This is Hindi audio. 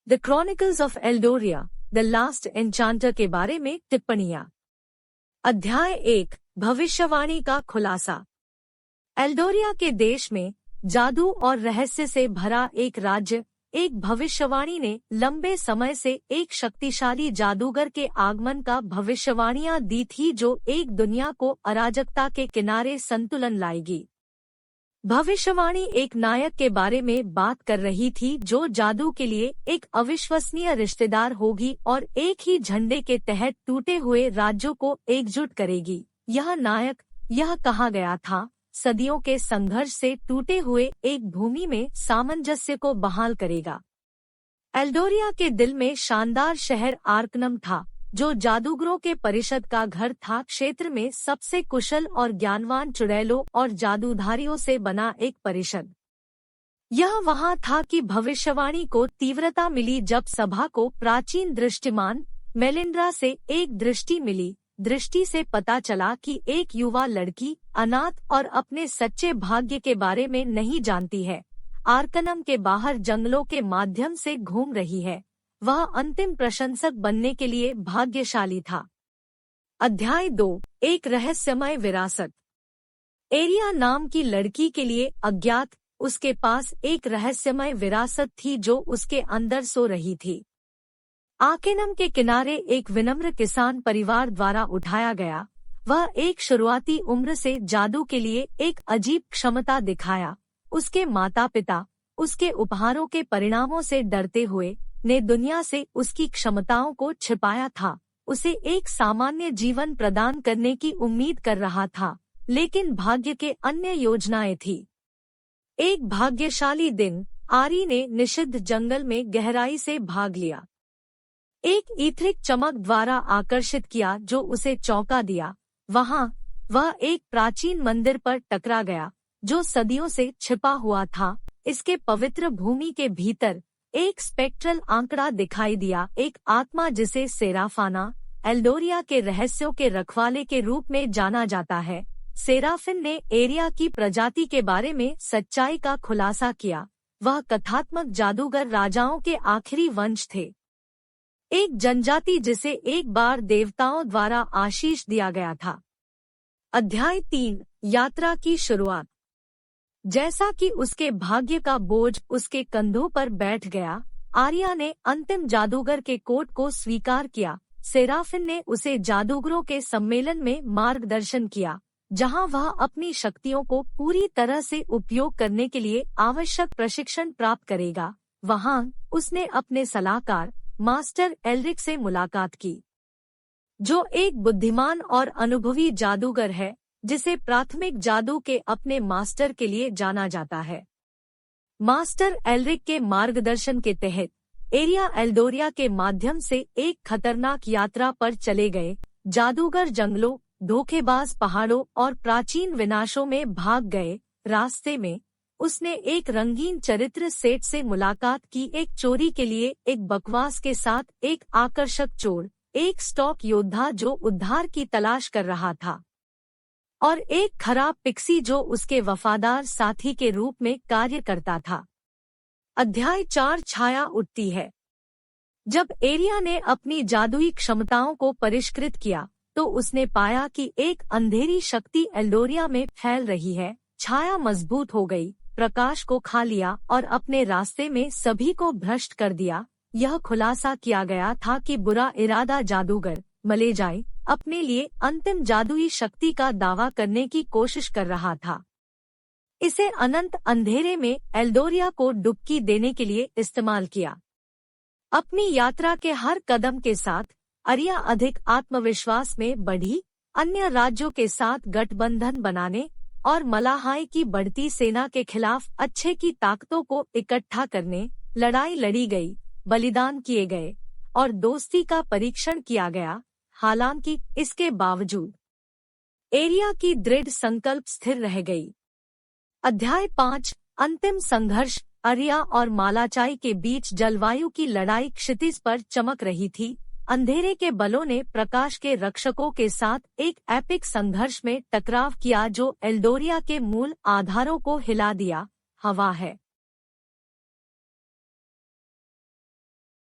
The chronicles of Eldoria, the last enchanter के बारे में टिप्पणियां। अध्याय 1, भविष्यवाणी का खुलासा। एल्डोरिया के देश में जादू और रहस्य से भरा एक राज्य, एक भविष्यवाणी ने लंबे समय से एक शक्तिशाली जादूगर के आगमन का भविष्यवाणियां दी थी जो एक दुनिया को अराजकता के किनारे संतुलन लाएगी। भविष्यवाणी एक नायक के बारे में बात कर रही थी जो जादू के लिए एक अविश्वसनीय रिश्तेदार होगी और एक ही झंडे के तहत टूटे हुए राज्यों को एकजुट करेगी। यह नायक, यह कहा गया था, सदियों के संघर्ष से टूटे हुए एक भूमि में सामंजस्य को बहाल करेगा। एल्डोरिया के दिल में शानदार शहर आर्कनम था, जो जादूगरों के परिषद का घर था। क्षेत्र में सबसे कुशल और ज्ञानवान चुड़ैलों और जादूधारियों से बना एक परिषद। यह वहां था कि भविष्यवाणी को तीव्रता मिली जब सभा को प्राचीन दृष्टिमान मेलिंड्रा से एक दृष्टि मिली। दृष्टि से पता चला कि एक युवा लड़की अनाथ और अपने सच्चे भाग्य के बारे में नहीं जानती है, आर्कनम के बाहर जंगलों के माध्यम से घूम रही है। वह अंतिम प्रशंसक बनने के लिए भाग्यशाली था। अध्याय 2, एक रहस्यमय विरासत। एरिया नाम की लड़की के लिए अज्ञात, उसके पास एक रहस्यमय विरासत थी जो उसके अंदर सो रही थी। आर्कनम के किनारे एक विनम्र किसान परिवार द्वारा उठाया गया। वह एक शुरुआती उम्र से जादू के लिए एक अजीब क्षमता दिखाया। उसके माता पिता उसके उपहारों के परिणामों से डरते हुए ने दुनिया से उसकी क्षमताओं को छिपाया था। उसे एक सामान्य जीवन प्रदान करने की उम्मीद कर रहा था, लेकिन भाग्य के अन्य योजनाएं थी। एक भाग्यशाली दिन आरी ने निषिद्ध जंगल में गहराई से भाग लिया। एक ईथरिक चमक द्वारा आकर्षित किया जो उसे चौंका दिया। वहां वह एक प्राचीन मंदिर पर टकरा गया जो सदियों से छिपा हुआ था। इसके पवित्र भूमि के भीतर एक स्पेक्ट्रल आंकड़ा दिखाई दिया, एक आत्मा जिसे सेराफाना, एल्डोरिया के रहस्यों के रखवाले के रूप में जाना जाता है। सेराफिन ने एरिया की प्रजाति के बारे में सच्चाई का खुलासा किया। वह कथात्मक जादूगर राजाओं के आखिरी वंश थे, एक जनजाति जिसे एक बार देवताओं द्वारा आशीष दिया गया था। अध्याय 3, यात्रा की शुरुआत। जैसा कि उसके भाग्य का बोझ उसके कंधों पर बैठ गया, आर्या ने अंतिम जादूगर के कोट को स्वीकार किया। सेराफिन ने उसे जादूगरों के सम्मेलन में मार्गदर्शन किया, जहां वह अपनी शक्तियों को पूरी तरह से उपयोग करने के लिए आवश्यक प्रशिक्षण प्राप्त करेगा। वहां उसने अपने सलाहकार मास्टर एल्रिक से मुलाकात की, जो एक बुद्धिमान और अनुभवी जादूगर है जिसे प्राथमिक जादू के अपने मास्टर के लिए जाना जाता है। मास्टर एल्रिक के मार्गदर्शन के तहत एरिया एल्डोरिया के माध्यम से एक खतरनाक यात्रा पर चले गए। जादूगर जंगलों, धोखेबाज पहाड़ों और प्राचीन विनाशों में भाग गए। रास्ते में उसने एक रंगीन चरित्र सेठ से मुलाकात की, एक चोरी के लिए एक बकवास के साथ एक आकर्षक चोर, एक स्टॉक योद्धा जो उद्धार की तलाश कर रहा था, और एक खराब पिक्सी जो उसके वफादार साथी के रूप में कार्य करता था। अध्याय 4, छाया उठती है। जब एरिया ने अपनी जादुई क्षमताओं को परिष्कृत किया तो उसने पाया कि एक अंधेरी शक्ति एल्डोरिया में फैल रही है। छाया मजबूत हो गई, प्रकाश को खा लिया और अपने रास्ते में सभी को भ्रष्ट कर दिया। यह खुलासा किया गया था कि बुरा इरादा जादूगर मलेजाई अपने लिए अंतिम जादुई शक्ति का दावा करने की कोशिश कर रहा था। इसे अनंत अंधेरे में एल्डोरिया को डुबकी देने के लिए इस्तेमाल किया। अपनी यात्रा के हर कदम के साथ आर्या अधिक आत्मविश्वास में बढ़ी। अन्य राज्यों के साथ गठबंधन बनाने और मलाहाई की बढ़ती सेना के खिलाफ अच्छे की ताकतों को इकट्ठा करने लड़ाई लड़ी गई, बलिदान किए गए और दोस्ती का परीक्षण किया गया। हालांकि इसके बावजूद एरिया की दृढ़ संकल्प स्थिर रह गई। अध्याय 5, अंतिम संघर्ष। आर्या और मालाचाई के बीच जलवायु की लड़ाई क्षितिज पर चमक रही थी। अंधेरे के बलों ने प्रकाश के रक्षकों के साथ एक एपिक संघर्ष में टकराव किया जो एल्डोरिया के मूल आधारों को हिला दिया। हवा है।